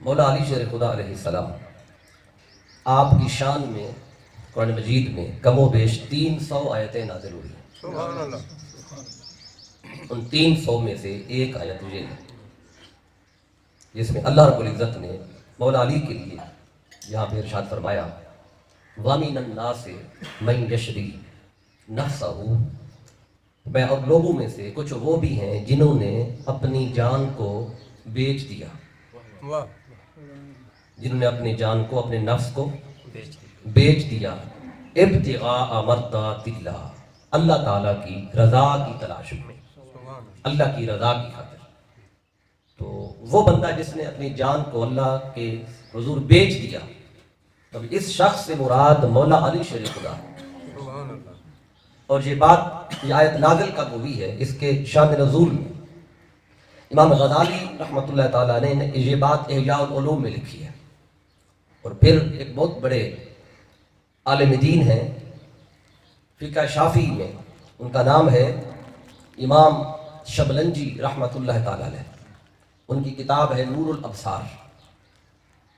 مولا علی شیر خدا علیہ السلام آپ کی شان میں قرآن مجید میں کم و بیش 300 آیتیں نازل ہوئی ہیں۔ سبحان اللہ۔ ان 300 میں سے ایک آیت یہ ہے جس میں اللہ رب العزت نے مولا علی کے لیے یہاں پہ ارشاد فرمایا وَمِنَ النَّاسِ مَن يَشْرِي نَفْسَهُ، میں اور لوگوں میں سے کچھ وہ بھی ہیں جنہوں نے اپنی جان کو بیچ دیا، واہ۔ جنہوں نے اپنی جان کو، اپنے نفس کو بیچ دیا ابتغاء مرضات اللہ، اللہ تعالیٰ کی رضا کی تلاش میں، سبحان اللہ کی رضا کی خاطر۔ تو وہ بندہ جس نے اپنی جان کو اللہ کے حضور بیچ دیا، تب اس شخص سے مراد مولا علی شیر خدا ہے۔ سبحان اللہ۔ اور یہ بات، یہ آیت نازل کب ہوئی ہے، اس کے شان نزول میں امام غزالی رحمۃ اللہ تعالیٰ نے یہ بات احیاء العلوم میں لکھی ہے۔ اور پھر ایک بہت بڑے عالم دین ہیں فقہ شافعی میں، ان کا نام ہے امام شبلنجی رحمۃ اللہ تعالیٰ علیہ، ان کی کتاب ہے نور الابصار،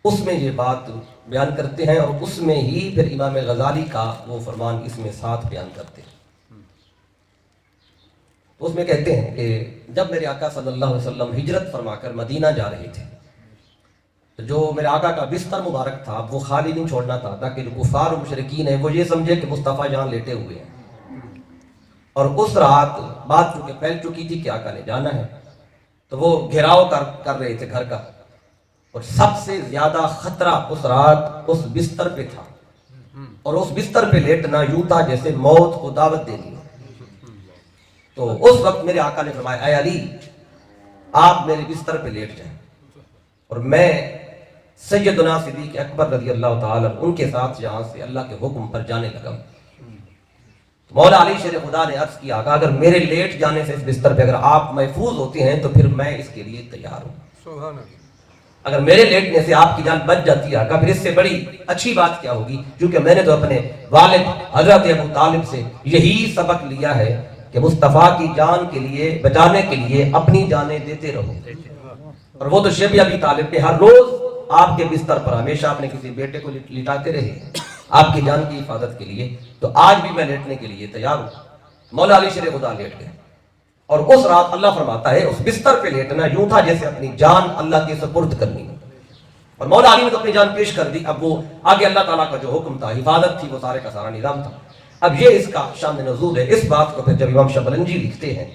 اس میں یہ بات بیان کرتے ہیں، اور اس میں ہی پھر امام غزالی کا وہ فرمان اس میں ساتھ بیان کرتے ہیں۔ تو اس میں کہتے ہیں کہ جب میرے آقا صلی اللہ علیہ وسلم ہجرت فرما کر مدینہ جا رہے تھے، تو جو میرے آقا کا بستر مبارک تھا وہ خالی نہیں چھوڑنا تھا، تاکہ جو کفار و مشرکین ہیں وہ یہ سمجھے کہ مصطفیٰ جہاں لیٹے ہوئے ہیں۔ اور اس رات بات چونکہ پھیل چکی تھی کہ آقا نے جانا ہے، تو وہ گھیراؤ کر رہے تھے گھر کا، اور سب سے زیادہ خطرہ اس رات اس بستر پہ تھا، اور اس بستر پہ لیٹنا یوں تھا جیسے موت کو دعوت دینی۔ تو اس وقت میرے آقا نے فرمایا اے علی، آپ میرے بستر پہ لیٹ جائیں، اور میں سیدنا صدیق اکبر رضی اللہ تعالیٰ ان کے ساتھ یہاں سے اللہ کے حکم پر جانے لگا۔ مولا علی شیر خدا نے عرض کیا کہ اگر میرے لیٹ جانے سے اس بستر پہ اگر آپ محفوظ ہوتے ہیں تو پھر میں اس کے لیے تیار ہوں، سبحان اللہ۔ اگر میرے لیٹنے سے آپ کی جان بچ جاتی ہے آقا، پھر اس سے بڑی اچھی بات کیا ہوگی، کیونکہ میں نے تو اپنے والد حضرت ابو طالب سے یہی سبق لیا ہے کہ مصطفیٰ کی جان کے لیے، بچانے کے لیے اپنی جانیں دیتے رہو۔ اور وہ تو شیب ابی طالب پہ ہر روز آپ کے بستر پر ہمیشہ اپنے کسی بیٹے کو لٹاتے رہے آپ کی جان کی حفاظت کے لیے، تو آج بھی میں لیٹنے کے لیے تیار ہوں۔ مولا علی شیر خدا لیٹ گئے، اور اس رات اللہ فرماتا ہے اس بستر پہ لیٹنا یوں تھا جیسے اپنی جان اللہ کے سپرد کرنی ہے، اور مولا علی نے تو اپنی جان پیش کر دی۔ اب وہ آگے اللہ تعالیٰ کا جو حکم تھا، حفاظت تھی، وہ سارے کا سارا نظام تھا۔ اب یہ اس کا شان نزول ہے۔ اس بات کو پھر جب امام شبلنجی لکھتے ہیں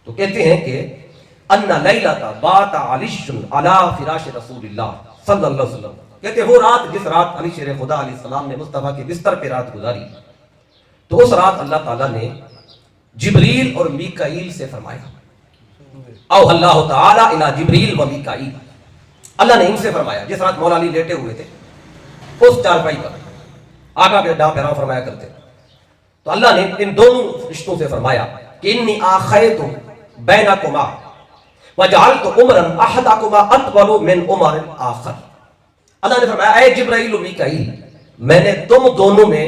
تو کہتے ہیں کہ ان لیلۃ بات علی علی فراش رسول اللہ صلی اللہ علیہ وسلم، کہتے ہیں وہ رات جس رات علی شیر خدا علیہ السلام نے مصطفیٰ کے بستر پہ رات گزاری، تو اس رات اللہ تعالیٰ نے جبریل اور میکائیل سے فرمایا، او اللہ تعالیٰ الی جبریل و میکائیل، اللہ نے ان سے فرمایا جس رات مولا علی لیٹے ہوئے تھے اس چارپائی پر آقا کے ڈاں پیراں فرمایا کرتے، تو اللہ نے ان دونوں رشتوں سے فرمایا کہ انی آخیت بینکما وجعلت عمرا احدکما اطول من عمر آخر، اللہ نے فرمایا اے جبرائیل و میکائیل، میں نے تم دونوں میں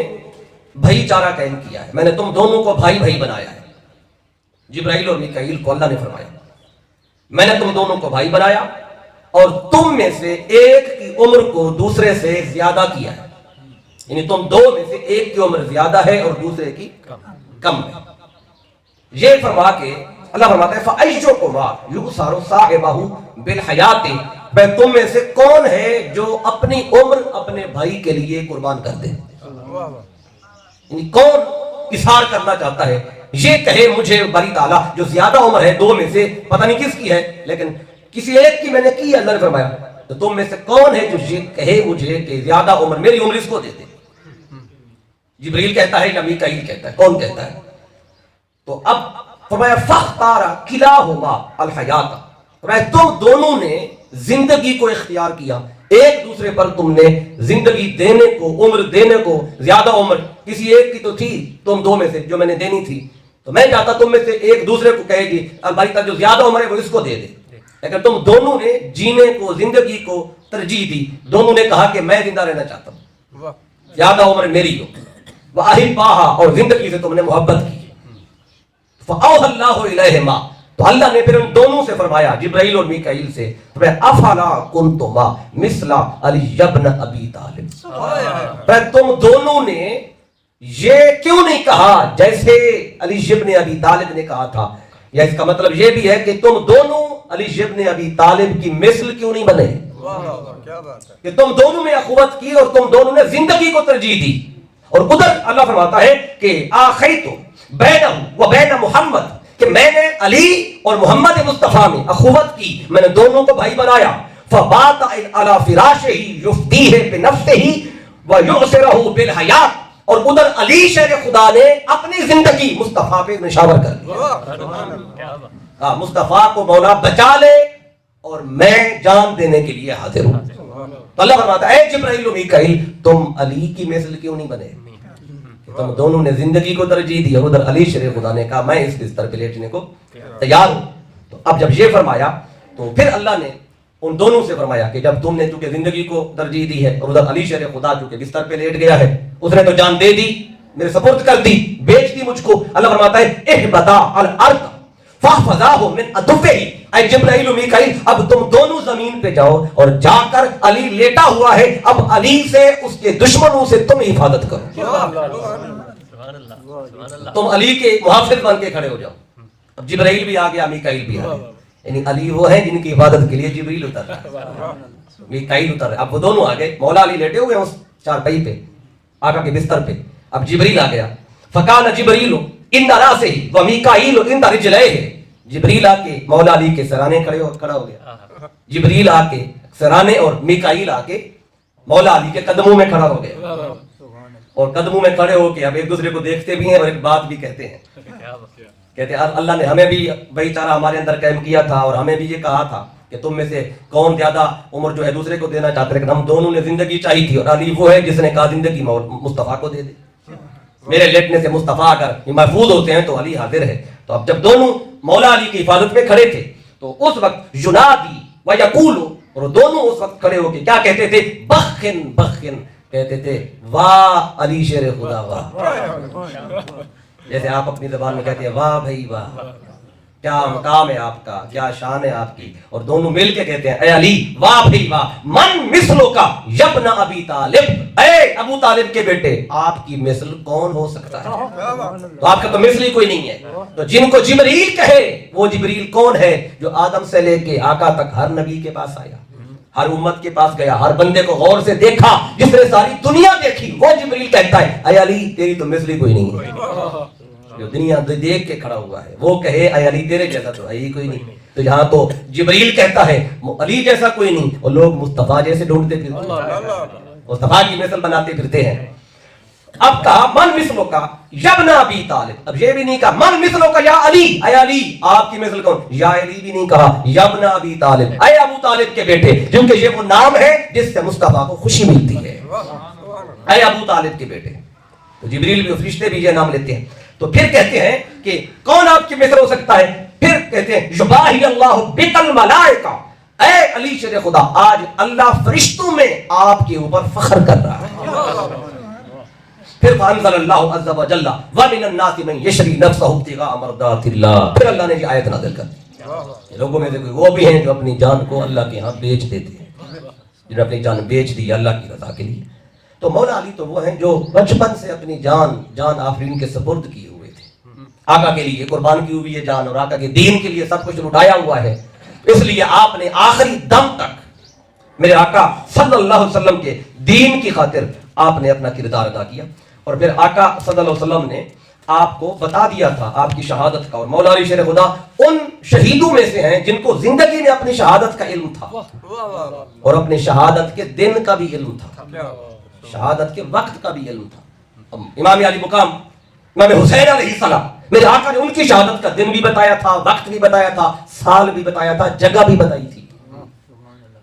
بھائی چارہ قائم کیا ہے، میں نے تم دونوں کو بھائی بھائی بنایا ہے۔ جبرائیل اور میکائیل کو اللہ نے فرمایا میں نے تم دونوں کو بھائی بنایا، اور تم میں سے ایک کی عمر کو دوسرے سے زیادہ کیا ہے، یعنی تم دو میں سے ایک کی عمر زیادہ ہے اور دوسرے کی کم ہے۔ یہ فرما کے اللہ فرماتا ہے فَأَيُّكُمَا يُؤْثَرُ صَاحِبَهُ بِالْحَيَاةِ، میں تم میں سے کون ہے جو اپنی عمر اپنے بھائی کے لیے قربان کر دے، یعنی کون اثار کرنا چاہتا ہے، یہ کہے مجھے باری تعالیٰ جو زیادہ عمر ہے دو میں سے، پتہ نہیں کس کی ہے لیکن کسی ایک کی میں نے کی، اللہ نے فرمایا تو تم میں سے کون ہے جو یہ کہے مجھے کہ زیادہ عمر میری عمر اس کو دے دے۔ جبریل کہتا ہے یا میکائیل کہتا ہے، کون کہتا ہے؟ تو اب فرمایا فاختار کلاہما الحیات، فرمایا تم دونوں نے زندگی کو اختیار کیا، ایک دوسرے پر تم نے زندگی دینے کو، عمر دینے کو، زیادہ عمر کسی ایک کی تو تھی تم دو میں سے جو میں نے دینی تھی، تو میں چاہتا تم میں سے ایک دوسرے کو کہے گی بھائی کا جو زیادہ عمر ہے وہ اس کو دے دے، لیکن تم دونوں نے جینے کو، زندگی کو ترجیح دی، دونوں نے کہا کہ میں زندہ رہنا چاہتا ہوں، زیادہ عمر میری ہو، وَأَحِبَّاهَا، اور زندگی سے تم نے محبت کی، فَأَوْحَى اللَّهُ إِلَيْهِمَا، تو اللہ نے پھر ان دونوں سے فرمایا، جبرائیل اور میکائیل سے، افلا کنتما مثل علی ابن ابی طالب، تم دونوں نے یہ کیوں نہیں کہا جیسے علی ابن ابی طالب نے کہا تھا؟ یا اس کا مطلب یہ بھی ہے کہ تم دونوں علی ابن ابی طالب کی مثل کیوں نہیں بنے، کہ تم دونوں میں اخوت کی اور تم دونوں نے زندگی کو ترجیح دی۔ اور ادھر اللہ فرماتا ہے کہ آخیت بینہ و بین محمد، کہ میں نے علی اور محمد مصطفیٰ میں اخوت کی، میں نے دونوں کو بھائی بنایا۔ فبات علی فراشہ یفدیہ بنفسہ ویعصرہ بالحیات، اور ادھر علی شیر خدا نے اپنی زندگی مصطفیٰ پہ نشاور کر دی، مصطفیٰ کو مولا بچا لے اور میں جان دینے کے لیے حاضر ہوں۔ تو اللہ فرماتا ہے اے جبرائیل و میکائیل، تم علی کی مثل کیوں نہیں بنے؟ تم دونوں نے زندگی کو ترجیح دی، اور ادھر علی شیر خدا نے کہا میں اس بستر پہ لیٹنے کو تیار ہوں۔ تو اب جب یہ فرمایا تو پھر اللہ نے ان دونوں سے فرمایا کہ جب تم نے چونکہ زندگی کو ترجیح دی ہے اور ادھر علی شیر خدا چونکہ بستر پہ لیٹ گیا ہے، اس نے تو جان دے دی، میرے سپرد کر دی، بیچ دی مجھ کو۔ اللہ فرماتا ہے اہبطا الارض فاحفظاہ من عدوہ، اے جبرائیل و میکائیل اب تم دونوں زمین پہ جاؤ اور جا کر علی لیٹا ہوا ہے، اب علی سے اس کے دشمنوں سے تم حفاظت کرو، تم علی کے محافظ بن کے کھڑے ہو جاؤ۔ اب جبرائیل بھی آ گیا، میکائیل بھی آ گیا، یعنی علی وہ ہیں جن کی حفاظت کے لیے جبرائیل اتر رہا ہے، میکائیل اتر رہا ہے۔ اب وہ دونوں آ گئے، مولا علی لیٹے ہوئے ہیں اس چارپائی پہ، آقا کے بستر پہ۔ اب جبریل آ گیا، فقال جبریل ان راسہ و میکائیل عند رجلیہ، جبریل آ کے مولا علی کے سرانے کھڑا ہو گیا، جبریل آ کے سرانے اور میکائیل آ کے مولا علی کے قدموں میں کھڑا ہو گیا، اور قدموں میں کھڑے ہو کے اب ایک دوسرے کو دیکھتے بھی ہیں اور ایک بات بھی کہتے ہیں، کہتے ہیں اللہ نے ہمیں بھی بھائی چارہ ہمارے اندر قائم کیا تھا اور ہمیں بھی یہ کہا تھا کہ تم میں سے کون زیادہ عمر جو ہے دوسرے کو دینا چاہتے، لیکن ہم دونوں نے زندگی چاہی تھی، اور علی وہ ہے جس نے کہا زندگی مصطفیٰ کو دے دے، میرے لیٹنے سے مصطفیٰ اگر محفوظ ہوتے ہیں تو علی حاضر ہے۔ تو اب جب دونوں مولا علی کی حفاظت میں کھڑے تھے تو اس وقت ینادی و یقول، اور دونوں اس وقت کھڑے ہو کے کیا کہتے تھے؟ بخن بخن، کہتے تھے واہ علی شیر خدا واہ، جیسے آپ اپنی زبان میں کہتے ہیں واہ بھائی واہ، کیا مقام ہے آپ کا، کیا شان ہے آپ کی، اور دونوں مل کے کہتے ہیں اے علی واہ بھائی واہ، من مثلو کا یبن ابی طالب، اے ابو طالب کے بیٹے آپ کی مثل کون ہو سکتا ہے؟ تو آپ کا تو مثل ہی کوئی نہیں ہے۔ تو جن کو جبریل کہے وہ جبریل کون ہے؟ جو آدم سے لے کے آقا تک ہر نبی کے پاس آیا، ہر امت کے پاس گیا، ہر بندے کو غور سے دیکھا، جس نے ساری دنیا دیکھی، وہ جبریل کہتا ہے اے علی تیری تو مثل ہی کوئی نہیں ہے۔ جو دنیا دیکھ کے کھڑا ہوا ہے وہ کہے اے علی تیرے جیسا تو ہے ہی کوئی نہیں۔ تو یہاں تو جبریل کہتا ہے علی جیسا کوئی نہیں، اور لوگ مصطفیٰ جیسے ڈھونڈتے پھرتے ہیں، مصطفیٰ کی مثل بناتے پھرتے ہیں۔ اب کہا من مثلو کا یبن ابی طالب، اب یہ بھی نہیں کہا من مثلو کا یا علی، اے علی آپ کی مثل کون، یا علی بھی نہیں کہا، یبن ابی طالب اے ابو طالب کے بیٹے، کیونکہ یہ وہ نام ہے جس سے مصطفیٰ کو خوشی ملتی ہے، اے ابو طالب کے بیٹے۔ تو جبریل بھی، فرشتے بھی یہ نام لیتے ہیں۔ تو پھر کہتے ہیں کہ کون آپ کی مثل ہو سکتا ہے؟ پھر کہتے ہیں یباہی اللہ بک الملائکہ، اے علی شیر خدا آج اللہ فرشتوں میں آپ کے اوپر فخر کر رہا ہے۔ پھر فانزل اللہ عز و جل ومن الناس من یشری نفسہ ابتغاء مرضات اللہ، پھر اللہ نے یہ آیت نازل کر دی۔ لوگوں میں سے کوئی وہ بھی ہیں جو اپنی جان کو اللہ کے ہاں بیچ دیتے ہیں، جنہوں نے اپنی جان بیچ دی اللہ کی رضا کے لیے۔ تو مولا علی تو وہ ہیں جو بچپن سے اپنی جان آفرین کے سپرد کیے ہوئے تھے، آقا کے لیے قربان کی ہوئی ہے جان، اور آقا کے دین کے لیے سب کچھ لٹایا ہوا ہے۔ اس لیے آپ نے آخری دم تک میرے آقا صلی اللہ علیہ وسلم کے دین کی خاطر آپ نے اپنا کردار ادا کیا، اور پھر آقا صلی اللہ علیہ وسلم نے آپ کو بتا دیا تھا آپ کی شہادت کا۔ اور مولا علی شیر خدا ان شہیدوں میں سے ہیں جن کو زندگی میں اپنی شہادت کا علم تھا، اور اپنی شہادت کے دن کا بھی علم تھا، شہادت کے وقت کا بھی علم تھا۔ امام علی مقام امام حسین علیہ السلام، میرے آقا نے ان کی شہادت کا دن بھی بتایا تھا، وقت بھی بتایا تھا، سال بھی بتایا تھا، جگہ بھی بتائی تھی۔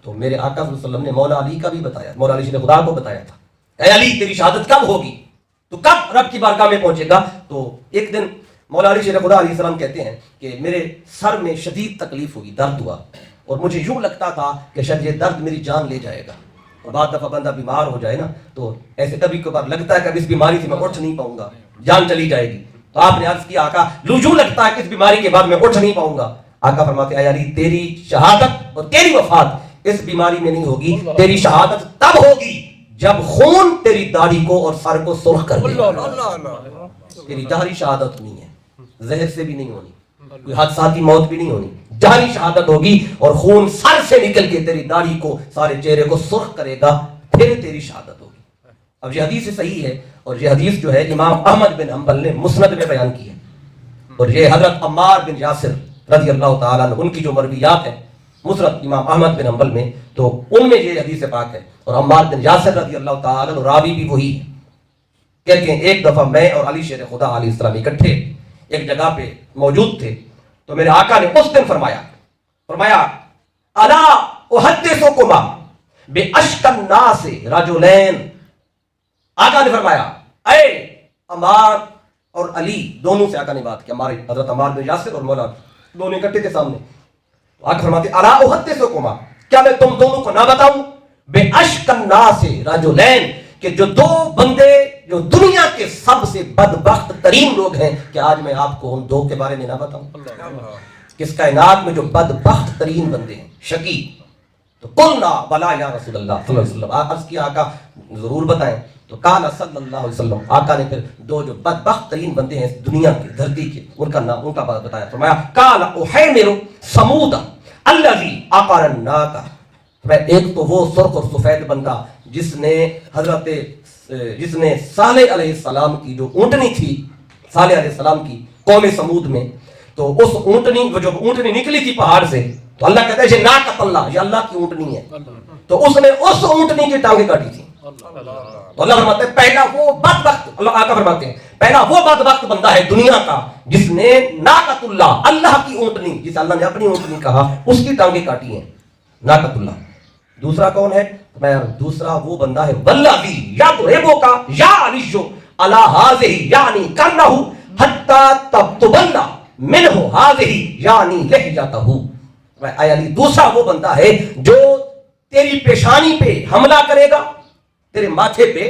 تو میرے آقا صلی اللہ علیہ وسلم نے مولا علی کا بھی بتایا، مولا علی شیر خدا کو بتایا تھا اے علی تیری شہادت کب ہوگی، تو کب رب کی بارگاہ میں پہنچے گا؟ تو ایک دن مولا علی شیر خدا علیہ السلام کہتے ہیں کہ میرے سر میں شدید تکلیف ہوئی، درد ہوا، اور مجھے یوں لگتا تھا کہ شاید یہ درد میری جان لے جائے گا، اور بعد دفعہ بندہ بیمار ہو جائے نا تو ایسے کبھی کبھار لگتا ہے کہ اب اس بیماری سے میں اٹھ نہیں پاؤں گا، جان چلی جائے گی۔ تو آپ نے عرض کیا آقا یوں لگتا ہے کہ اس بیماری کے بعد میں اٹھ نہیں پاؤں گا، आका फरमाते हैं अली तेरी शहादत और तेरी वफात इस बीमारी में नहीं होगी, तेरी शहादत तब होगी जब खून तेरी दाढ़ी को और सर को सुर्ख कर देगा। तेरी जहरी शहादत नहीं है, जहर से भी नहीं होनी, कोई हादसाती मौत भी नहीं होनी, जहरी शहादत होगी और खून सर से निकल के तेरी दाढ़ी को सारे चेहरे को सुर्ख करेगा, फिर तेरी शहादत होगी। अब ये हदीस सही है और ये हदीस जो है इमाम अहमद बिन हम्बल ने मुस्नद में बयान की है और ये हजरत अम्मार बिन यासिर रज़ी अल्लाह ताला अन्हु उनकी जो मरवियात है मुस्नद इमाम अहमद बिन हम्बल में, तो उनमें ये हदीस पाक है और अम्मार बिन यासिर रज़ी अल्लाह ताला अन्हु रावी भी वही है। कहते हैं एक दफा मैं और अली शेर खुदा अलैहिस्सलाम इकट्ठे एक जगह पे मौजूद थे, तो मेरे आका ने उस दिन फरमाया अला उहद्दिसुकुमा बिअश्कन नास रजुलैन। आका ने फरमाया ऐ अम्मार और अली, दोनों से आका ने बात की, हमारे हजरत अम्मार बिन यासिर और मौला दोनों इकट्ठे थे सामने। तो आका फरमाते अला उहद्दिसुकुमा, क्या मैं तुम दोनों को ना बताऊं बिअश्कन नास रजुलैन, कि जो दो बंदे जो दुनिया के सबसे बदबख्त तरीन लोग हैं, कि आज मैं आपको उन दो के बारे में ना बताऊं किस कायनात में जो बदबख्त तरीन बंदे हैं, शकी। तो कुलना बला या रसूलल्लाह सल्लल्लाहु अलैहि वसल्लम, अर्ज किया आका जरूर बताएं। तो काला सल्लल्लाहु अलैहि वसल्लम, आका ने फिर दो जो बदबख्त तरीन बंदे हैं दुनिया की धरती के, उनका नाम उनका बात बताया। फरमाया काला उहैमिरु समूदा अल्लज़ी अक़रन नाका, एक तो वो सुर्ख और सफेद बंदा जिसने सालेह अलैहिस्सलाम की जो ऊंटनी थी, सालेह अलैहिस्सलाम की कौम समूद में, तो उस ऊंटनी जो ऊंटनी निकली थी पहाड़ से, तो अल्लाह कहता है ये नाक़तुल्लाह, ये अल्लाह की ऊंटनी है, तो उसने उस ऊंटनी की टांगे काटी थी। तो अल्लाह फरमाते हैं पहला वो बदबख्त, अल्लाह आका फरमाते हैं पहला वो बदबख्त बंदा है दुनिया का जिसने नाक़तुल्लाह, अल्लाह की ऊंटनी, जिसे अल्लाह ने अपनी ऊंटनी कहा, उसकी टांगे काटी हैं, नाक़तुल्लाह। दूसरा कौन है? दूसरा वो बंदा है वल्लज़ी यदरिबुका या अलिय्यु अला हाज़िही यानी करनहु हत्ता तबतुबल्ला मिनहु हाज़िही यानी लहजतहु। अली दूसरा वो बंदा है जो तेरी पेशानी पे हमला करेगा, तेरे माथे पे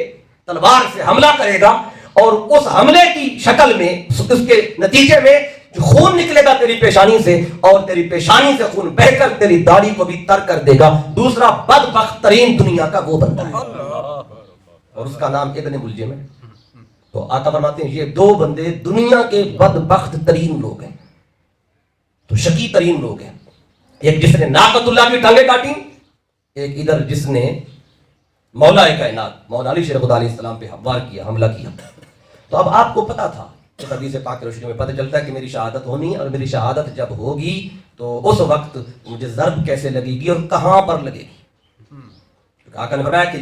तलवार से हमला करेगा और उस हमले की शक्ल में उसके नतीजे में जो खून निकलेगा तेरी पेशानी से और तेरी पेशानी से खून बहकर तेरी दाढ़ी को भी तर कर देगा। दूसरा बदबख्त तरीन दुनिया का वो बंदा है और उसका नाम इब्न मुलजिम है। तो आका फरमाते हैं ये दो बंदे दुनिया के बदबख्त तरीन लोग हैं, तो शकी तरीन लोग हैं। एक जिसने नाक़तुल्लाह की टांगे काटी, एक इधर जिसने मौला कायनात मौला अली शेर खुदा अलैहिस्सलाम पे वार किया, हमला किया। तो अब आपको पता था, हदीस पाक की रोशनी में पता चलता है कि मेरी शहादत होनी, और मेरी शहादत जब होगी तो उस वक्त मुझे ज़र्ब कैसे लगेगी और कहाँ पर लगेगी। आका ने फरमाया कि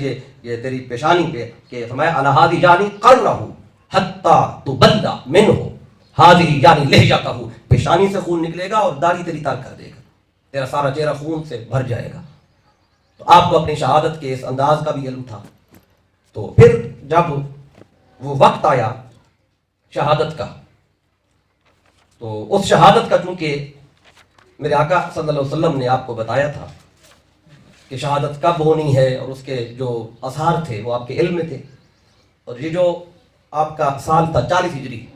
ये तेरी पेशानी पे, कि फरमाया अला हादी यानी करनहु हत्ता तुबल्ला मिनहु हादी यानी लहजतहु, पेशानी से खून निकलेगा और दाढ़ी तेरी तार कर देगा, तेरा सारा चेहरा खून से भर जाएगा। तो आपको अपनी शहादत के इस अंदाज का भी इल्म था। तो फिर जब वो वक्त आया शहादत का, तो उस शहादत का चूंकि मेरे आका सल्लल्लाहु अलैहि वसल्लम ने आपको बताया था कि शहादत कब होनी है और उसके जो आसार थे वो आपके इल्म में थे, और ये जो आपका साल था 40 हिजरी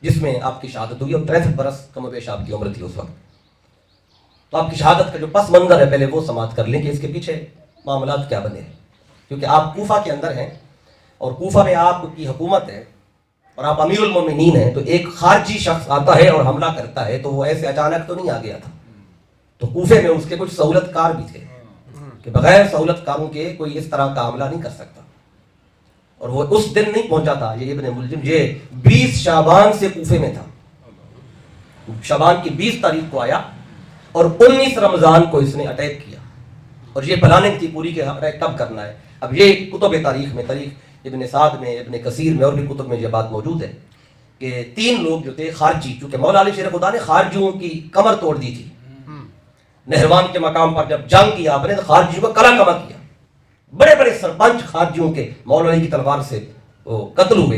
जिसमें आपकी शहादत हुई और 63 बरस कम बेश आपकी उम्र थी उस वक्त। तो आपकी शहादत का जो पस मंजर है पहले वो समाप्त कर लें कि इसके पीछे मामलात क्या बने, क्योंकि आप कूफा के अंदर हैं और कूफा में आपकी हुकूमत है और आप अमीरुल मोमिनीन हैं। तो एक खारजी शख्स आता है और हमला करता है, तो वो ऐसे अचानक तो नहीं आ गया था, तो कूफे में उसके कुछ सहूलतकार भी थे कि बगैर सहूलतकारों के कोई इस तरह का हमला नहीं कर सकता। और वो उस दिन नहीं पहुंचा था ये इब्न मुलजिम, ये 20 शाबान से कूफे में था। शाबान की 20 तारीख को आया और 19 रमजान को इसने अटैक किया, और ये प्लानिंग थी पूरी के अटैक कब करना है। अब ये कुतुब तारीख में, तारीख इब्न साद में, इब्न कसीर में और भी कुतुब में ये बात मौजूद है कि 3 लोग जो थे खारजी, चूंकि मौला अली शेर खुदा ने खारजियों की कमर तोड़ दी थी नहरवान के मकाम पर, जब जंग किया आपने तो खारजियों का कला कमा किया, बड़े बड़े सरपंच खारजियों के मौला अली की तलवार से वो कत्ल हुए।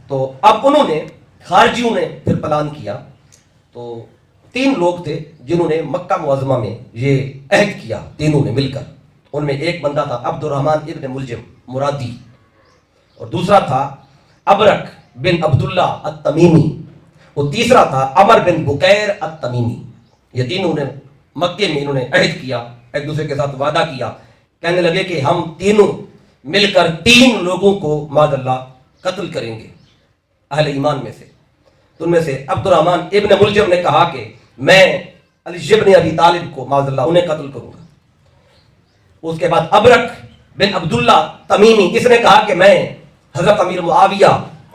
तो अब उन्होंने खारजियों ने फिर प्लान किया, तो 3 लोग थे जिन्होंने मक्का मुअज़्ज़मा में ये अहद किया, तीनों ने मिलकर। उनमें एक बंदा था अब्दुर्रहमान इब्न मुलजिम मुरादी, और दूसरा था अबरक बिन अब्दुल्ला अत-तमीमी, और तीसरा था अमर बिन बुकैर अत-तमीमी। ये तीनों ने मक्के में इन्होंने अहद किया, एक दूसरे के साथ वादा किया, कहने लगे कि हम तीनों मिलकर 3 लोगों को मादल्ला कत्ल करेंगे अहले ईमान में से। तो उनमें से अब्दुर्रहमान इब्न मुलजिम ने कहा कि मैं अली इब्न अबी तालिब को मादल्ला उन्हें कत्ल करूंगा। उसके बाद अबरक बिन अब्दुल्ला तमीमी, इसने कहा कि मैं हजरत अमीर मुआविया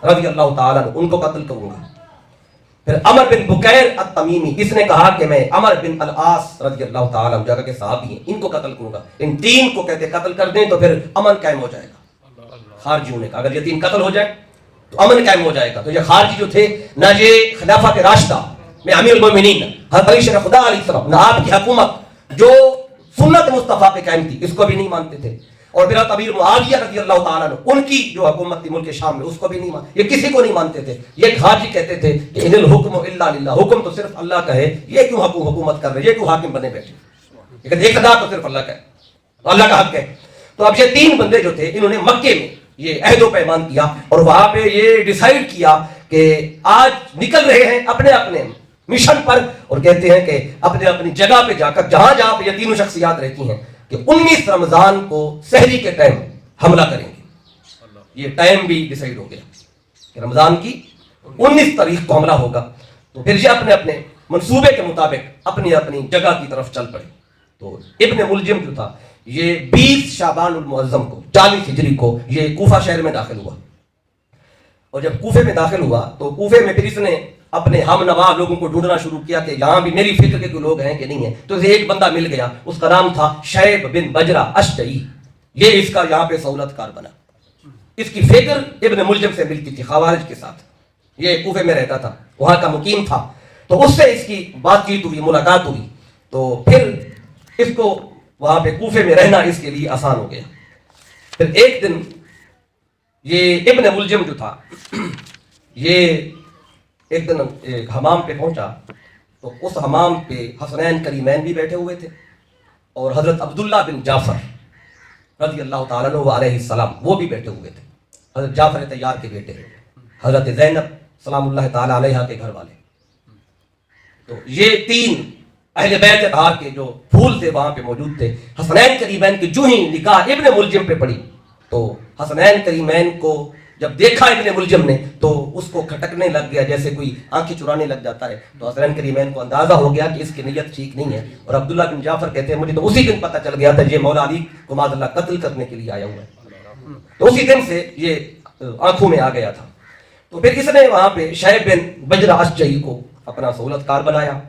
रज़ी अल्लाह ताला अन्हु उनको कत्ल करूंगा। फिर अमर बिन बुकैर अत-तमीमी, इसने कहा कि मैं अमर बिन अल-आस रज़ी अल्लाह ताला अन्हु जगह के सहाबी हैं, इनको कत्ल करूंगा। इन 3 को कहते कत्ल कर दें तो फिर अमन कायम हो जाएगा खारजी होने का। अगर ये 3 कत्ल हो जाए तो अमन कायम हो जाएगा। तो ये खारजी जो थे, ना ये खिलाफत राशिदा में अमीरुल मोमिनीन हज़रत अली शेर खुदा अलैहिस्सलाम, ना आपकी हुकूमत जो सुन्नत मुस्तफा पे कायम थी, इसको भी नहीं मानते थे। और फिर अमीर मुआविया रज़ी अल्लाह ताला अन्हु, उनकी जो हुकूमत थी मुल्क शाम में, उसको भी नहीं मान, ये किसी को नहीं मानते थे। ये खारजी कहते थे कि इनिल हुक्म इल्ला लिल्लाह, हुक्म तो सिर्फ अल्लाह का है, ये क्यों हुकूमत कर रहे, ये क्यों हाकिम बने बैठे, लेकिन इक़्तिदार तो सिर्फ अल्लाह का है, तो अल्लाह का हक है। तो अब ये 3 बंदे जो थे, इन्होंने मक्के में ये अहदो पैमान किया और वहां पे ये डिसाइड किया कि आज निकल रहे हैं अपने अपने मिशन पर, और कहते हैं कि अपने अपनी जगह पे जाकर जहां जहां पे ये तीनों शख्सियात रहती हैं कि 19 रमजान को सहरी के टाइम हमला करेंगे। ये टाइम भी डिसाइड हो गया कि रमजान की 19 तारीख को हमला होगा। तो फिर ये अपने अपने मंसूबे के मुताबिक अपनी अपनी जगह की तरफ चल पड़े। तो इब्न मुलजिम जो था, ये 20 शाबान उल मुअज़्ज़म को 40 हिजरी को ये कूफा शहर में दाखिल हुआ। और जब कूफे में दाखिल हुआ तो कूफे में फिर इसने अपने हम नवा लोगों को ढूंढना शुरू किया कि यहाँ भी मेरी फिक्र के कोई लोग हैं कि नहीं है। तो इसे एक बंदा मिल गया, उसका नाम था शैब बिन बजरा अश्जई। ये इसका यहाँ पे सहूलतकार बना। इसकी फिक्र इब्न मुलजिम से मिलती थी, खवारिज के साथ। ये कूफे में रहता था, वहां का मुकीम था। तो उससे इसकी बातचीत हुई, मुलाकात हुई। तो फिर इसको वहां पे कूफे में रहना इसके लिए आसान हो गया। फिर एक दिन ये इब्न मुलजिम जो था, ये एक दिन एक हमाम पे पहुंचा। तो उस हमाम पे हसनैन करीमैन भी बैठे हुए थे और हजरत अब्दुल्ला बिन जाफर रज़ी अल्लाह ताला अन्हु अलैहिस्सलाम वो भी बैठे हुए थे। हजरत जाफर तैयार के बेटे, हजरत ज़ैनब सलामुल्लाह ताला अलैहा के घर वाले। तो ये 3 अहले बैत अतहार के जो फूल थे वहां पे मौजूद थे। हसनैन करीमैन की जो ही निगाह इब्न मुलजिम पे पड़ी तो हसनैन करीमैन को जब देखा इब्न मुलजिम ने तो उसको खटकने लग गया, जैसे कोई आंखें चुराने लग जाता है। तो हसनैन करीमैन को अंदाजा हो गया कि इसकी नीयत ठीक नहीं है। और अब्दुल्ला बिन जाफर कहते हैं मुझे तो उसी दिन पता चल गया था ये मौला अली को माज़अल्लाह कत्ल करने के लिए आया हुआ है। तो उसी दिन से ये आंखों में आ गया था। तो फिर इसने वहां पे शैब बिन बजरा अश्जई को अपना सहूलतकार बनाया।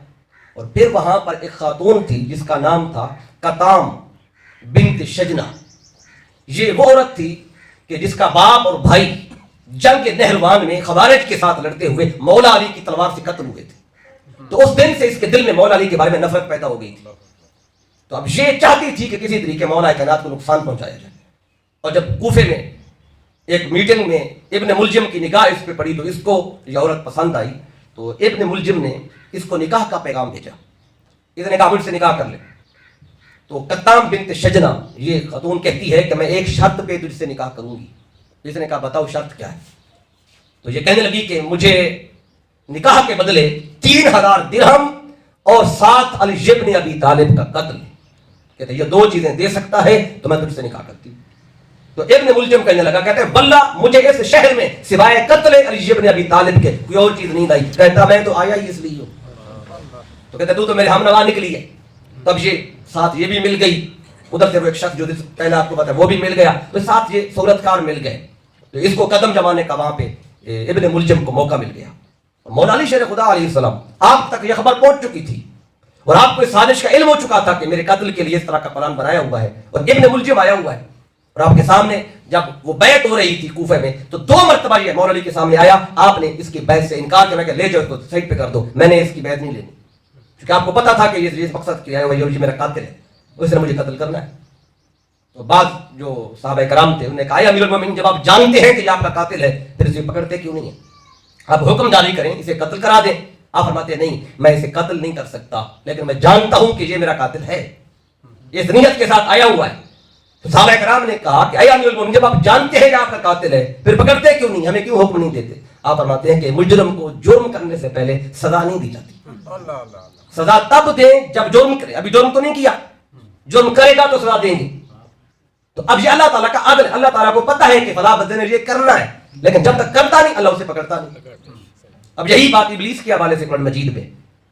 और फिर वहां पर एक खातून थी जिसका नाम था कताम बिन्त शजना। ये वो औरत थी कि जिसका बाप और भाई जंग नहरवान में खवारिज के साथ लड़ते हुए मौला अली की तलवार से कत्ल हुए थे। तो उस दिन से इसके दिल में मौला अली के बारे में नफरत पैदा हो गई थी। तो अब ये चाहती थी कि किसी तरीके मौला कायनात को नुकसान पहुंचाया जाए। और जब कूफे में एक मीटिंग में इब्न मुलजिम की निगाह इस पे पड़ी तो इसको ये औरत पसंद आई। तो इब्न मुलजिम ने इसको निकाह का पैगाम भेजा। इसने कहा मुझसे निकाह कर ले। तो कत्ताम बिन्त शजना ये खातून कहती है कि मैं एक शर्त पे तुझसे निकाह करूंगी। इसने कहा बताओ शर्त क्या है। तो ये कहने लगी कि मुझे निकाह के बदले 3000 दिरहम और 7 अली इब्न अबी तालिब का कत्ल, कहते ये 2 चीजें दे सकता है तो मैं तुझसे निकाह करती हूँ। तो इब्न मुलजिम कहने लगा, कहते हैं वल्ला मुझे इस शहर में सिवाय कत्ल अली इब्न अबी तालिब के कोई और चीज नहीं आई। कहता मैं तो आया ही इसलिए हूँ। तो कहते तू तो मेरे हमनवा निकली है। तब ये साथ ये भी मिल गई, उधर से वो एक शख्स जो पहले आपको पता है वो भी मिल गया। तो साथ ये सूरतकार मिल गए। तो इसको कदम जमाने का वहां पे इब्न मुलजिम को मौका मिल गया। मौला अली शेर खुदा अलैहिस्सलाम आप तक यह खबर पहुंच चुकी थी और आपको इस साजिश का इल्म हो चुका था कि मेरे कत्ल के लिए इस तरह का प्लान बनाया हुआ है और इब्न मुलजिम आया हुआ है। और आपके सामने जब वो बैत हो रही थी कूफे में तो 2 मरतबा ये मौला अली के सामने आया। आपने इसकी बैत से इनकार किया कि ले जाओ इसको साइड पे कर दो, मैंने इसकी बैत नहीं लेनी, क्योंकि आपको पता था कि ये मकसद किया है ये मेरा कातिल है, उसने मुझे कत्ल करना है। तो बाद जो साहबा कराम थे उन्होंने कहा अमीरुल मोमिनीन जब आप जानते हैं कि ये आपका कातिल है फिर इसे पकड़ते क्यों नहीं है, आप हुक्म जारी करें इसे कत्ल करा दें। आप फरमाते नहीं मैं इसे कत्ल नहीं कर सकता लेकिन मैं जानता हूं कि ये मेरा कातिल है, इस नीयत के साथ आया हुआ है। तो साहबा कराम ने कहा कि अमीरुल मोमिनीन जब आप जानते हैं कि आपका कातिल है फिर पकड़ते क्यों नहीं, हमें क्यों हुक्म नहीं देते। आप फरमाते हैं कि मुजरिम को जुर्म करने से पहले सजा नहीं दी जाती, सजा तब दें जब जुर्म करे। अभी जुर्म तो नहीं किया, जुर्म करेगा तो सजा देंगे। तो अब ये अल्लाह ताला का आदल, अल्लाह ताला को पता है कि फला बंदे ने ये करना है, लेकिन जब तक करता नहीं अल्लाह उसे पकड़ता नहीं। अब यही बात इब्लीस के हवाले से कुरान मजीद में,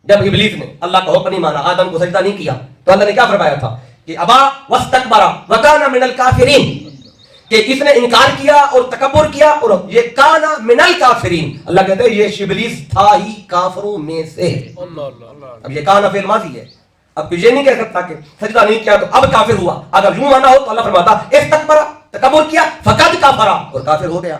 जब इब्लीस ने अल्लाह का हुक्म नहीं माना, आदम को सजदा नहीं किया, तो अल्लाह ने क्या फरमाया था कि अबा वस्तकबरा व काना मिनल काफिरीन, कि इसने इनकार किया और तकब्बुर किया और ये काना मिनल काफिरीन। अल्लाह कहते हैं ये इब्लीस था ही काफिरों में से। अब ये काना फेल माजी है, अब तो ये नहीं कह सकता कि सजदा नहीं किया तो अब काफिर हुआ। अगर यूं माना हो तो अल्लाह फरमाता इस्तकबरा, तकब्बुर किया, फकद काफरा, और काफिर हो गया।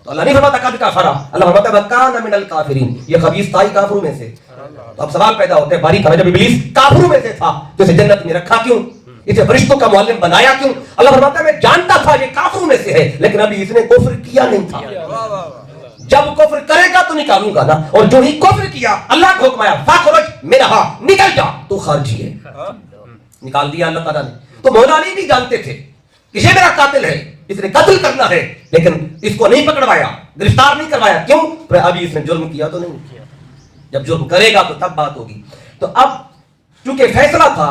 तो अल्लाह नहीं फरमाता कद काफरा, अल्लाह फरमाता है काना मिनल काफिरीन, ये खबीस था ही काफिरों में से। तो अब सवाल पैदा होते हैं बारीक, जब इब्लीस काफिरों में से था तो इसे जन्नत में रखा क्यों, इसे फरिश्तों का मुअल्लिम बनाया क्यों? अल्लाह फरमाता है मैं जानता था ये काफिरों में से है, लेकिन अभी इसने कुफ्र किया नहीं था। जब कुफ्र करेगा तो निकालूंगा ना, और जो ही कुफ्र किया अल्लाह का हुक्म आया फाखरुज मिनहा, निकल जा, तो खारिजी है। निकाल दिया अल्लाह ताला ने। तो मौला अली भी जानते थे कि ये मेरा कातिल है, इसने कत्ल करना है, लेकिन इसको नहीं पकड़वाया, गिरफ्तार नहीं करवाया। क्यों? अभी इसने जुर्म किया तो नहीं किया, जब जुर्म करेगा तो तब बात होगी। तो अब चूंकि फैसला था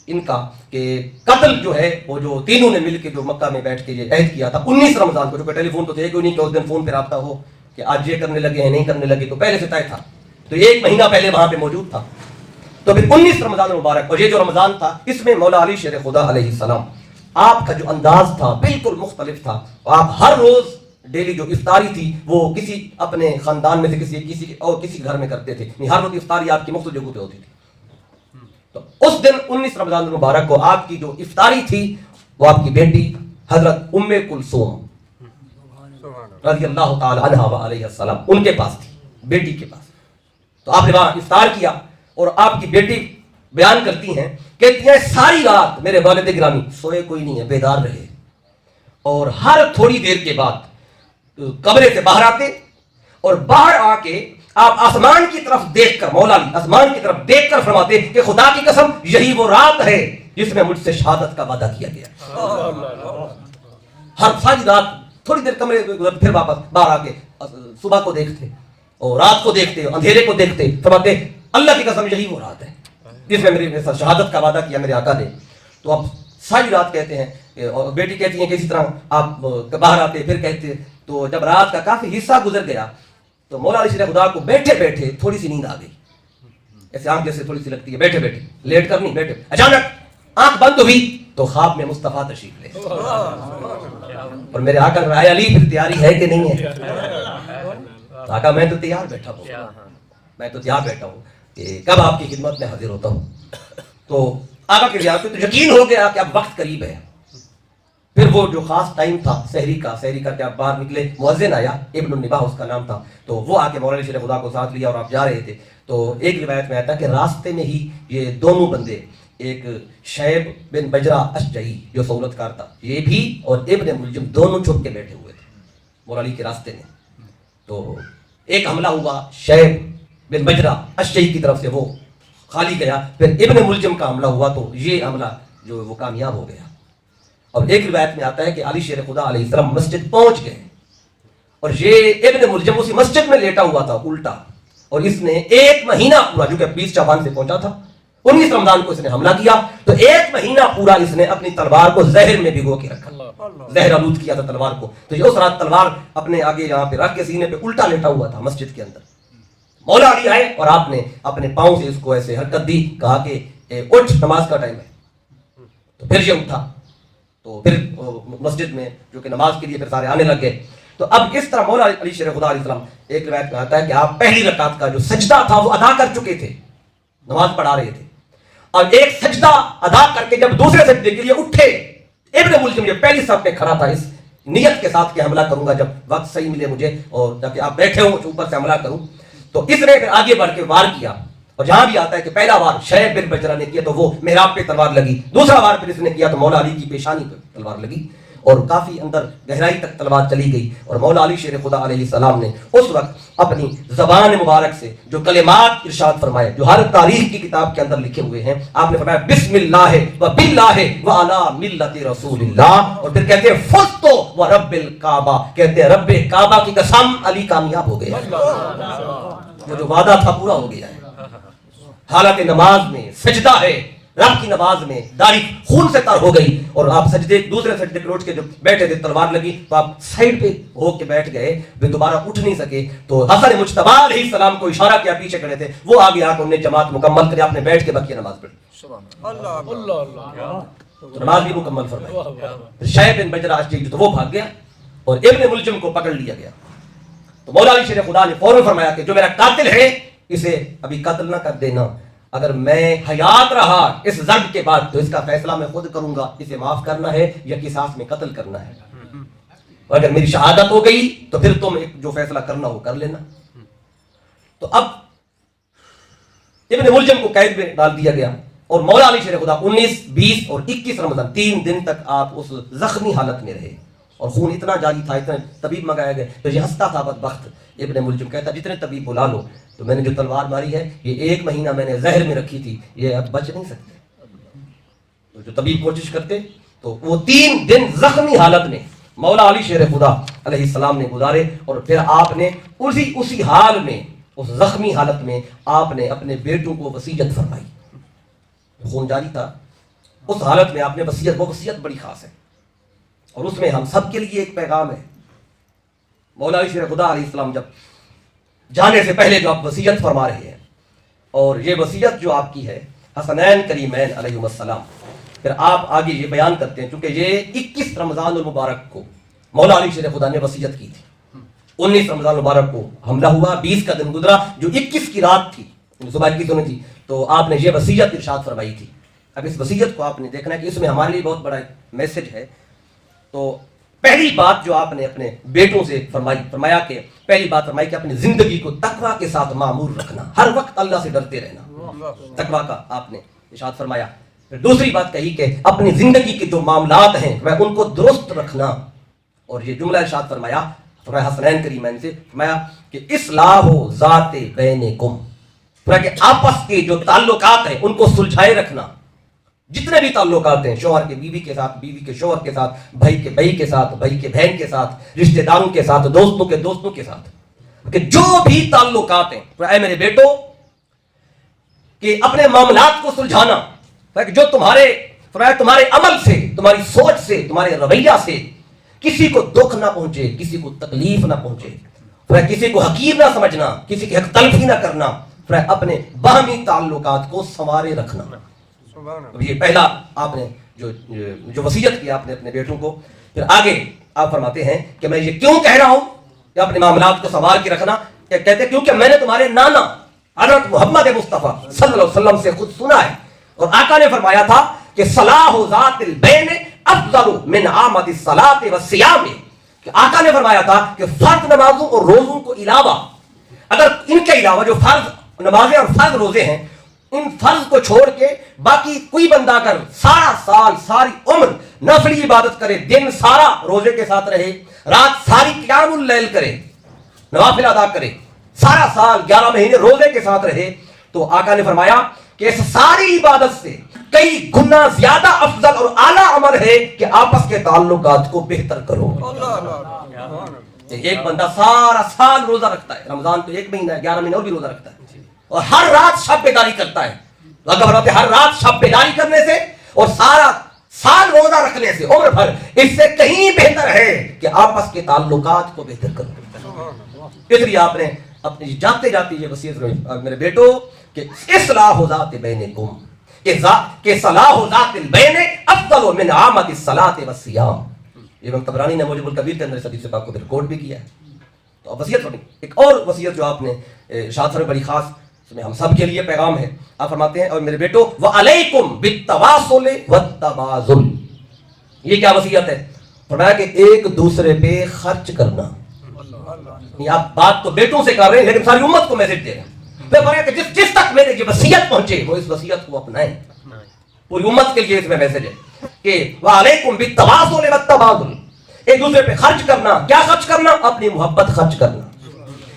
इनका कि कत्ल जो है वो जो तीनों ने मिलकर जो मक्का में बैठ के ये अहद किया था 19 रमजान को, जो कि टेलीफोन तो थे क्यों नहीं कि उस दिन फोन पे राब्ता हो कि आज ये करने लगे हैं नहीं करने लगे, तो पहले से तय था। तो एक महीना पहले वहां पे मौजूद था। तो फिर 19 रमजान मुबारक, और ये जो रमजान था इसमें मौला अली शेर खुदा अलैहिस्सलाम आपका जो अंदाज था बिल्कुल मुख्तलिफ था। आप हर रोज डेली जो इफ्तारी थी वो किसी अपने खानदान में से किसी घर में करते थे। हर रोज इफ्तारी आपकी मुख्तलिफ जगहों पे होती थी। तो उस दिन 19 रमजान मुबारक को आपकी जो इफ्तारी थी वो आपकी बेटी हजरत उम्मे कुलसूम रज़ियल्लाहु ताला अन्हा व अलैहिस्सलाम उनके पास थी, बेटी के पास। तो आपने वहां इफ्तार किया और आपकी बेटी बयान करती हैं, कहती हैं सारी रात मेरे वालिद गिरामी सोए कोई नहीं है, बेदार रहे, और हर थोड़ी देर के बाद कमरे से बाहर आते और बाहर आके आप आसमान की तरफ देखकर, मौला अली आसमान की तरफ देखकर फरमाते कि खुदा की कसम यही वो रात है जिसमें मुझसे शहादत का वादा किया गया। हर सारी रात थोड़ी देर कमरे फिर वापस बाहर आके सुबह को देखते और रात को देखते, अंधेरे को देखते, फरमाते अल्लाह की कसम यही वो रात है जिसमें मेरे साथ शहादत का वादा किया मेरे आका ने। तो अब सारी रात कहते हैं, और बेटी कहती है कि इसी तरह आप बाहर आते फिर कहते। तो जब रात का काफी हिस्सा गुजर गया तो मौला अली शेर खुदा को बैठे बैठे थोड़ी सी नींद आ गई, ऐसे आंख जैसे थोड़ी सी लगती है, बैठे बैठे लेट कर नहीं बैठे, अचानक आंख बंद हुई तो ख्वाब में मुस्तफा तशरीफ ले और मेरे आका ने कहा अली फिर तैयारी है कि नहीं है? तो आका मैं तो तैयार बैठा हूँ, मैं तो तैयार बैठा हूँ कि कब आपकी खिदमत में हाजिर होता हूँ। तो आका के लिहाज से तो यकीन हो गया कि अब वक्त करीब है। फिर वो जो खास टाइम था सहरी का क्या बाहर निकले, मुअज्जिन आया, इब्न निबाह उसका नाम था, तो वो आके मौला अली शेर खुदा को साथ लिया और आप जा रहे थे। तो एक रिवायत में आता है कि रास्ते में ही ये दोनों बंदे, एक शैब बिन बजरा अशजई जो सहूलतकार था ये भी, और इब्न मुलजिम दोनों छुप के बैठे हुए थे मौला अली के रास्ते में। तो एक हमला हुआ शैब बिन बजरा अशजई की तरफ से, वो खाली गया। फिर इब्न मुलजिम का हमला हुआ तो ये हमला जो वो कामयाब हो गया। और एक रिवायत में आता है कि अली शेर खुदा अलैहिस्सलाम मस्जिद पहुंच गए और ये इब्न मुलजिम उसी मस्जिद में लेटा हुआ था उल्टा, और इसने एक महीना पूरा, जो कि 20 शाबान से पहुंचा था, 19 रमजान को इसने हमला किया, तो एक महीना पूरा इसने अपनी तलवार को जहर में भिगो के रखा, जहर आलूद किया था तलवार को। तो ये उस रात तलवार अपने आगे यहाँ पे रख के सीने पे उल्टा लेटा हुआ था मस्जिद के अंदर। मौला अली आए और आपने अपने पांव से इसको ऐसे हरकत दी, कहा कि उठ नमाज का टाइम है। तो फिर ये उठा, तो फिर मस्जिद में जो कि नमाज के लिए फिर सारे आने लग गए। तो अब इस तरह मौला अली शेर खुदा अलैहिस्सलाम, एक रिवायत में आता है कि आप पहली रकात का जो सजदा था वो अदा कर चुके थे, नमाज पढ़ा रहे थे, और एक सजदा अदा करके जब दूसरे सजदे के लिए उठे, इब्न मुलजिम ये पहली सफ पे खड़ा था इस नियत के साथ कि हमला करूंगा जब वक्त सही मिले मुझे, और ताकि आप बैठे हो ऊपर से हमला करूं। तो इसने फिर आगे बढ़ के वार किया, और जहां भी आता है कि पहला वार शैब बिन बजरा ने किया तो वो मेहराब पे तलवार लगी, दूसरा वार फिर इसने किया तो मौला अली की पेशानी पे तलवार लगी, और काफी अंदर गहराई तक तलवार चली गई। और मौला अली शेर खुदा अलैहिस्सलाम ने उस वक्त अपनी जबान मुबारक से जो कलिमात इरशाद फरमाए, जो हर तारीख की किताब के अंदर लिखे हुए हैं, आपने फरमाया बिस्मिल्लाह व बिल्लाह व अला मिल्लति रसूलिल्लाह, और फिर कहते हैं फुस्तु व रब्बिल काबा, कहते हैं रब्बे काबा की कसम अली कामयाब हो गया, वो जो वादा था पूरा हो गया है। हालत नमाज में सजदा है, रब की नमाज में दाढ़ी खून से तर हो गई और आप सजदे दूसरे सजदे पे उठ के जब बैठे थे तलवार लगी तो आप साइड पे हो के बैठ गए, वे दोबारा उठ नहीं सके। तो हसन मुज्तबा अलैहिस्सलाम को इशारा किया, पीछे खड़े थे, वो आगे आकर उन्हें जमात मुकम्मल करे, आपने बैठ के बकिया नमाज पढ़ी, तो नमाज भी मुकम्मल फरमाई। शैब बिन बजरा अशजी तो वो भाग गया और इब्न मुलजिम को पकड़ लिया गया। तो मौला अली शेर खुदा ने फौरन फरमाया कि जो मेरा कातिल है इसे अभी कत्ल ना कर देना, अगर मैं हयात रहा इस ज़र्ब के बाद तो इसका फैसला मैं खुद करूंगा, इसे माफ करना है या किसास में कत्ल करना है। और अगर मेरी शहादत हो गई तो फिर तुम जो फैसला करना हो कर लेना। तो अब इब्न मुलजिम को कैद में डाल दिया गया और मौला अली शेर खुदा 19, 20 और 21 रमजान 3 दिन तक आप उस जख्मी हालत में रहे और खून इतना जारी था, इतने तबीब मंगाया गए। तो ये हंसता था बदबख्त इब्न मुलजिम, कहता जितने तबीब बुला लो, तो मैंने जो तलवार मारी है ये 1 महीना मैंने जहर में रखी थी, ये अब बच नहीं सकते। तो जो तबीब कोशिश करते तो वो 3 दिन जख्मी हालत में मौला अली शेर खुदा अलैहिस्सलाम ने गुजारे और फिर आपने उसी हाल में, उस जख्मी हालत में आपने अपने बेटों को वसीयत फरमाई। खून जारी था, उस हालत में आपने वसीयत, वो वसीयत बड़ी खास है और उसमें हम सब के लिए एक पैगाम है। मौला अली शेर खुदा अलैहिस्सलाम जब जाने से पहले जो आप वसीयत फरमा रहे हैं और ये वसीयत जो आपकी है हसनैन करीमैन अलैहिस्सलाम, फिर आप आगे ये बयान करते हैं क्योंकि ये 21 रमजान मुबारक को मौला अली शेर खुदा ने वसीयत की थी। 19 रमजान मुबारक को हमला हुआ, 20 का दिन गुजरा, जो 21 की रात थी, सुबह की सुनी थी, तो आपने ये वसीयत इरशाद फरमाई थी। अब इस वसीयत को आपने देखना है कि इसमें हमारे लिए बहुत बड़ा मैसेज है। तो पहली बात जो आपने अपने बेटों से फरमाया कि पहली बात फरमाई कि अपनी जिंदगी को तकवा के साथ मामूर रखना, हर वक्त अल्लाह से डरते रहना, तकवा का आपने इरशाद फरमाया। फिर दूसरी बात कही कि अपनी जिंदगी के जो मामलात हैं वह उनको दुरुस्त रखना, और ये जुमला इरशाद फरमाया हसनैन करीमैन से, फरमाया कि इस्लाहो ज़ाते बैनिकुम, कि आपस के जो ताल्लुकात हैं उनको सुलझाए रखना। जितने भी ताल्लुकात हैं, शौहर के बीवी के साथ, बीवी के शौहर के साथ, भाई के भाई के साथ, भाई के बहन के साथ, रिश्तेदारों के साथ, दोस्तों के दोस्तों के साथ, कि जो भी ताल्लुकात हैं, ऐ मेरे बेटो कि अपने मामलात को सुलझाना, जो तुम्हारे अमल से, तुम्हारी सोच से, तुम्हारे रवैया से किसी को दुख ना पहुंचे, किसी को तकलीफ ना पहुंचे, किसी को हकीर ना समझना, किसी की हक तलफी ना करना, अपने बाहमी ताल्लुकात को संवारे रखना। ये पहला आपने जो वसीयत किया आपने अपने बेटों को। फिर आगे आप फरमाते हैं कि मैं ये क्यों कह रहा हूं कि अपने मामलात को संवार के रखना, कहते क्योंकि मैंने तुम्हारे नाना हज़रत मोहम्मद मुस्तफ़ा सल्लल्लाहु अलैहि वसल्लम से खुद सुना है, और आका ने फरमाया था कि सलाहु ज़ातिल बैन अफ़ज़लु मिन आमदिस सलाति व सियाम, कि आका ने फरमाया था कि फर्ज नमाजों और रोजों को अलावा, अगर इनके अलावा जो फर्ज नमाजें और फर्ज रोजे हैं, इन फर्ज को छोड़ के बाकी कोई बंदा अगर सारा साल, सारी उम्र नफली इबादत करे, दिन सारा रोजे के साथ रहे, रात सारी क़ियामुल लैल करे, नवाफिल अदा करे, सारा साल 11 महीने रोजे के साथ रहे, तो आका ने फरमाया कि इस सारी इबादत से कई गुना ज्यादा अफजल और आला अमल है कि आपस के ताल्लुकात को बेहतर करो। एक बंदा सारा साल रोजा रखता है, रमजान तो 1 महीना है, 11 महीने और भी रोजा रखता है, और हर रात शब बेदारी करता है, हर रात शब बेदारी करने से और सारा साल रोजा रखने से, उम्र भर, इससे कहीं बेहतर है कि आपस के ताल्लुकात को बेहतर करो। इसलिए आपने अपनी जाते जाते ये वसीयत मेरे बेटो कि इस्लाहु ज़ाति बैनिकुम, कि सलाहु ज़ातिल बैन अफ़ज़लु मिन आमदिस सलाति व सियाम। इमाम तबरानी ने मुजमुल कबीर के अंदर इस हदीस पाक को रिकॉर्ड भी किया है। तो अब वसीयत बनी एक और वसीयत जो आपने इरशाद फरमाई बड़ी खास, इसमें हम सब के लिए पैगाम है। आप फरमाते हैं और मेरे बेटो व अलैकुम बित्तवासुल वत्तबाज़ुल, ये क्या वसीयत है? फरमाया कि एक दूसरे पे खर्च करना। आप बात तो बेटों से कर रहे हैं लेकिन सारी उम्मत को मैसेज दे रहे हैं। कि जिस तक मेरे ये वसीयत पहुंचे वो इस वसीयत को अपनाएं, पूरी उम्मत के लिए इसमें मैसेज है कि वालेकुम बित्तवासुल वत्तबाज़ुल, एक दूसरे पे खर्च करना। क्या खर्च करना? अपनी मोहब्बत खर्च करना,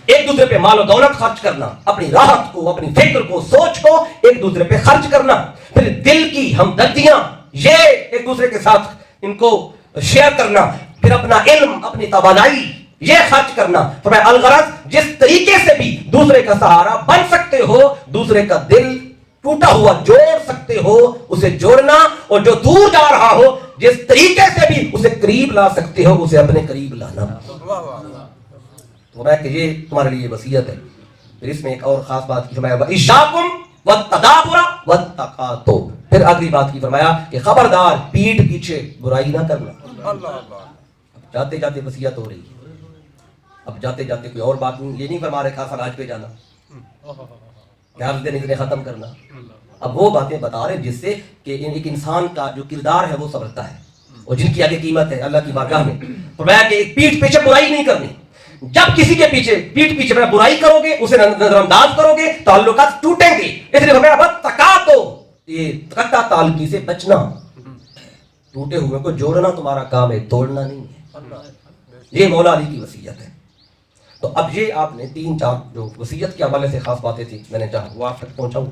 एक दूसरे पे माल और दौलत खर्च करना, अपनी राहत को, अपनी फिक्र को, सोच को एक दूसरे पे खर्च करना। फिर दिल की हमदर्दियां ये एक दूसरे के साथ इनको शेयर करना, फिर अपना इल्म, अपनी तवानाई ये खर्च करना। तो मैं अलगरज जिस तरीके से भी दूसरे का सहारा बन सकते हो, दूसरे का दिल टूटा हुआ जोड़ सकते हो उसे जोड़ना, और जो दूर जा रहा हो जिस तरीके से भी उसे करीब ला सकते हो उसे अपने करीब लाना। तो मैं कि ये तुम्हारे लिए वसीयत है। फिर इसमें एक और खास बात की फरमाया, इशाकुम वत्तदाबुरा वत्तकातो। फिर अगली बात की फरमाया कि खबरदार पीठ पीछे बुराई ना करना। अब जाते जाते वसीयत हो रही है, अब जाते जाते कोई और बात नहीं, ये नहीं फरमा रहे खास राज पे जाना, ख्याल देने के लिए खत्म करना। अब वो बातें बता रहे जिससे कि एक इंसान का जो किरदार है वो संवरता है और जिनकी आगे कीमत है अल्लाह की बारगाह में। फरमाया कि पीठ पीछे बुराई नहीं करनी। जब किसी के पीछे पीठ पीछे में बुराई करोगे, उसे नजरअंदाज करोगे, ताल्लुकात टूटेंगे। इसलिए फरमाया बस तकातो, ये तकता ताल्लुकी से बचना। टूटे हुए को जोड़ना तुम्हारा काम है, तोड़ना नहीं है। ये मौला अली की वसीयत है। तो अब ये आपने 3-4 जो वसीयत के हवाले से खास बातें थी, मैंने चाहा वो आप तक पहुंचाऊं।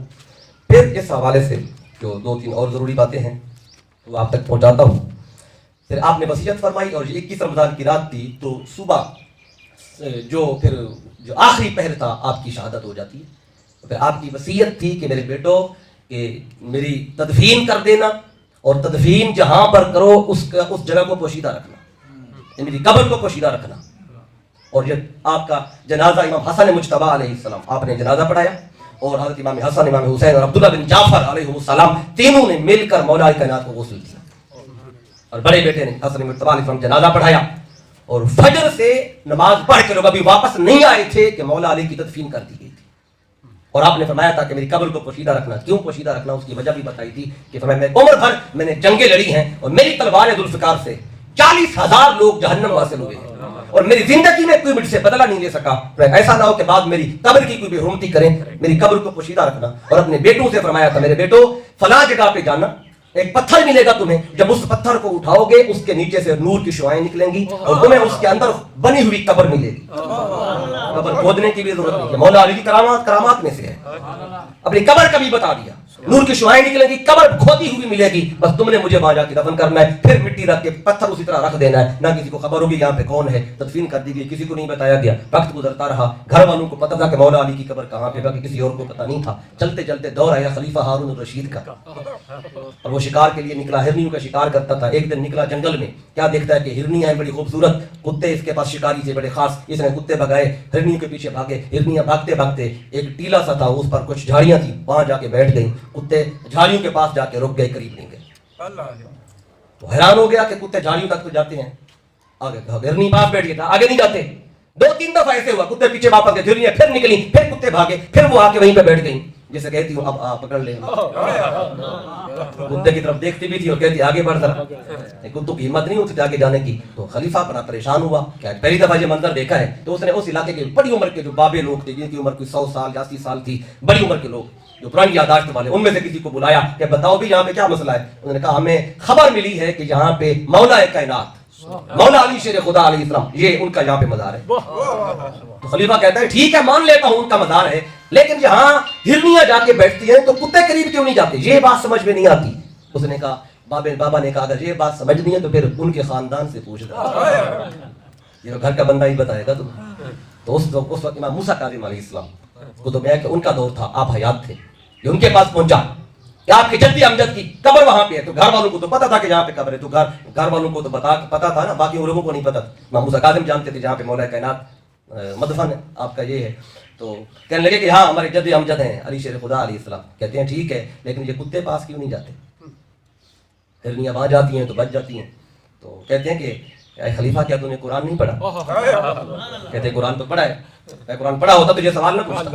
फिर इस हवाले से जो 2-3 और ज़रूरी बातें हैं वो आप तक पहुंचाता हूं। फिर आपने वसीयत फरमाई और 21 रमज़ान की रात थी, तो सुबह जो आखिरी पहर था आपकी शहादत हो जाती है। तो फिर आपकी वसीयत थी कि मेरे बेटो कि मेरी तदफीन कर देना, और तदफीन जहां पर करो उस जगह को पोशीदा रखना, मेरी कब्र को पोशीदा रखना। और जब आपका जनाजा इमाम हसन मुज्तबा अलैहिस्सलाम, आपने जनाजा पढ़ाया और हज़रत इमाम हसन, इमाम हुसैन और अब्दुल्लाह बिन जाफर अलैहिस्सलाम तीनों ने मिलकर मौला कायनात को गुस्ल किया, और बड़े बेटे ने हसन मुज्तबा अलैहिस्सलाम जनाजा पढ़ाया। और फजर से नमाज पढ़ के लोग अभी वापस नहीं आए थे कि मौला अली की तदफीन कर दी गई थी। और आपने फरमाया था कि मेरी कब्र को पोशीदा रखना। क्यों पोशीदा रखना, उसकी वजह भी बताई थी कि फरमाया मैं उम्र भर मैंने जंगें लड़ी हैं और मेरी तलवार जुल्फ़िकार से 40,000 लोग जहन्नम वासिल हुए हैं, और मेरी जिंदगी में कोई मुझसे बदला नहीं ले सका। ऐसा ना हो कि बाद मेरी कब्र की कोई बेहुरमती करें, मेरी कब्र को पोशीदा रखना। और अपने बेटों से फरमाया था, मेरे बेटो फला जगह पे जाना, एक पत्थर मिलेगा तुम्हें, जब उस पत्थर को उठाओगे उसके नीचे से नूर की शुआएं निकलेंगी और तुम्हें उसके अंदर बनी हुई कब्र मिलेगी। कब्र खोदने की भी जरूरत नहीं है, मौला अली की करामात में से है। अपनी कब्र का भी बता दिया, नूर की शुआएं निकलेंगी, कब्र खोदी हुई मिलेगी, बस तुमने मुझे वहां जाके दफन करना है। फिर मिट्टी रख के पत्थर उसी तरह रख देना है, ना किसी को खबर होगी यहाँ पे कौन है। तदफीन कर दी गई, किसी को नहीं बताया गया। वक्त गुजरता रहा, घर वालों को पता था कि मौला अली की कब्र कहाँ पे, बाकी किसी और को पता नहीं था। चलते चलते दौर आया खलीफा हारून रशीद का, और वो शिकार के लिए निकला, हिरनियों का शिकार करता था। एक दिन निकला जंगल में, क्या देखता है कि हिरनियां हैं बड़ी खूबसूरत, कुत्ते इसके पास शिकारी से बड़े खास, इसने कुत्ते भगाए, हिरनियों के पीछे भागे। हिरनियां भागते भागते एक टीला सा था, उस पर कुछ झाड़ियां थी, वहां जाके बैठ गई। कुत्ते झाड़ियों के पास जाके रुक गए, करीब नहीं गए। तो हैरान हो गया कि कुत्ते झाड़ियों तक तो जाते हैं, आगे हिरनी पास बैठ गया था, आगे नहीं जाते। 2-3 दफा ऐसे हुआ, कुत्ते पीछे वापस गए, हिरनियां फिर निकली, फिर कुत्ते भागे, फिर वो आके वहीं पे बैठ गई। जैसे कहती हूँ अब आप पकड़ ले, कुत्ते की तरफ देखती भी थी और कहती आगे बढ़ जरा, कुत्तों की हिम्मत नहीं होती आगे जाने की। तो खलीफा बड़ा परेशान हुआ, क्या पहली दफा ये मंजर देखा है। तो उसने उस इलाके के बड़ी उम्र के जो बाबे लोग थे, जिनकी उम्र कोई 100 साल या 80 साल थी, बड़ी उम्र के लोग जो पुरानी यादाश्त वाले, उनमें से किसी को बुलाया कि बताओ भी यहाँ पे क्या मसला है। उन्होंने कहा हमें खबर मिली है कि यहाँ पे मौला कायनात मौला अली शेर खुदा अलैहिस्सलाम, ये उनका यहाँ पे मज़ार है। तो खलीफा कहता है ठीक है, मान लेता हूँ उनका मज़ार है, लेकिन जहाँ हिरनियां जाके बैठती हैं तो कुत्ते करीब क्यों नहीं जाते, ये बात समझ में नहीं आती। उसने कहा, बाबा ने कहा अगर ये बात समझनी है तो फिर उनके खानदान से पूछ रहा, ये घर का बंदा ही बताएगा तुम्हें। तो उस वक्त इमाम मूसा काज़िम अलैहिस्सलाम को तो मैं कि उनका दौर था, आप हयात थे, ये उनके पास पहुंचा कि आपके जद्दी अमजद की कब्र वहां पे है। तो घर वालों को तो पता था कि जहाँ पे कब्र है, तो घर वालों को तो पता था ना, बाकी लोगों को नहीं पता। इमाम मूसा काज़िम जानते थे जहाँ पे मौला कायनात मदफन है आपका ये है। तो कहने लगे कि हाँ हमारे जद्दी अमजद हैं अली शेर खुदा अलैहिस्सलाम। कहते हैं ठीक है, लेकिन ये कुत्ते पास क्यों नहीं जाते, हिरनियां वहां जाती हैं तो बच जाती हैं। तो कहते हैं कि खलीफा क्या तूने कुरान नहीं पढ़ा? कहते कुरान तो पढ़ा है। मैं कुरान पढ़ा होता तो ये सवाल ना पूछता।